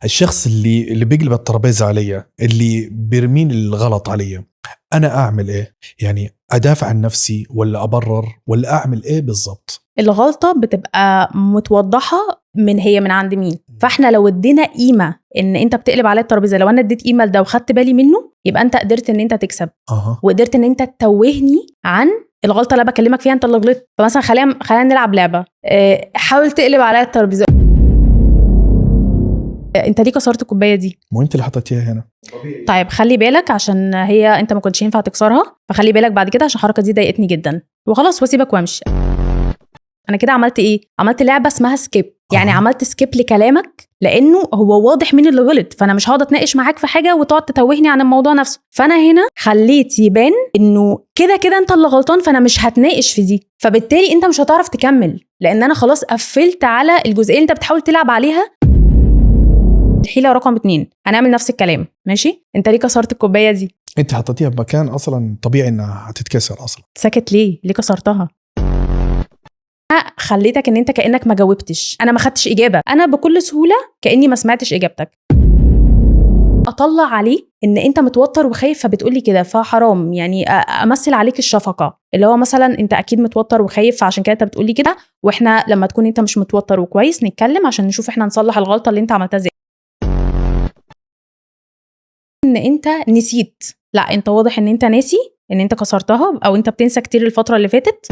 الشخص اللي بيقلب الترابيزة علي، اللي بيرمين الغلط علي، أنا أعمل إيه؟ يعني أدافع عن نفسي ولا أبرر ولا أعمل إيه بالضبط؟ الغلطة بتبقى متوضحة من عند مين. فاحنا لو ادينا قيمة ان انت بتقلب على الترابيزة، لو انا اديت قيمة لده وخدت بالي منه، يبقى انت قدرت ان انت تكسب. وقدرت ان انت تتوهني عن الغلطة اللي بكلمك فيها انت اللي غلطت. فمثلا خلينا نلعب لعبة، حاول تقلب على الترابيزة. انت ليه كسرت الكوباية دي؟ مو انت اللي حطيتيها هنا. طيب خلي بالك، عشان هي انت ما كنتش ينفع تكسرها، فخلي بالك بعد كده عشان الحركة دي ضايقتني جدا، وخلاص واسيبك وامشي. انا كده عملت ايه؟ عملت لعبة اسمها سكيب. يعني عملت سكيب لكلامك، لانه هو واضح مين اللي غلط، فانا مش هقعد اتناقش معاك في حاجة وتقعد تتوهني عن الموضوع نفسه. فانا هنا خليت يبان انه كده كده انت اللي غلطان، فانا مش هتناقش في دي، فبالتالي انت مش هتعرف تكمل، لان انا خلاص قفلت على الجزئية اللي انت بتحاول تلعب عليها. الحيلة رقم 2، هنعمل نفس الكلام. ماشي، انت ليه كسرت الكوباية دي؟ انت حطيتيها بمكان اصلا طبيعي انها هتتكسر اصلا. ساكت ليه كسرتها؟ خليتك ان انت كأنك ما جاوبتش، انا ما خدتش اجابة، انا بكل سهولة كأني ما سمعتش اجابتك. اطلع عليه ان انت متوتر وخايف فبتقولي كده، فحرام يعني امثل عليك الشفقة، اللي هو مثلا انت اكيد متوتر وخايف فعشان كده انت بتقولي كده، واحنا لما تكون انت مش متوتر وكويس نتكلم عشان نشوف احنا نصلح الغلطة اللي انت عملتها ازاي. ان انت نسيت، لا انت واضح ان انت ناسي ان انت كسرتها، او انت بتنسى كتير الفترة اللي فاتت.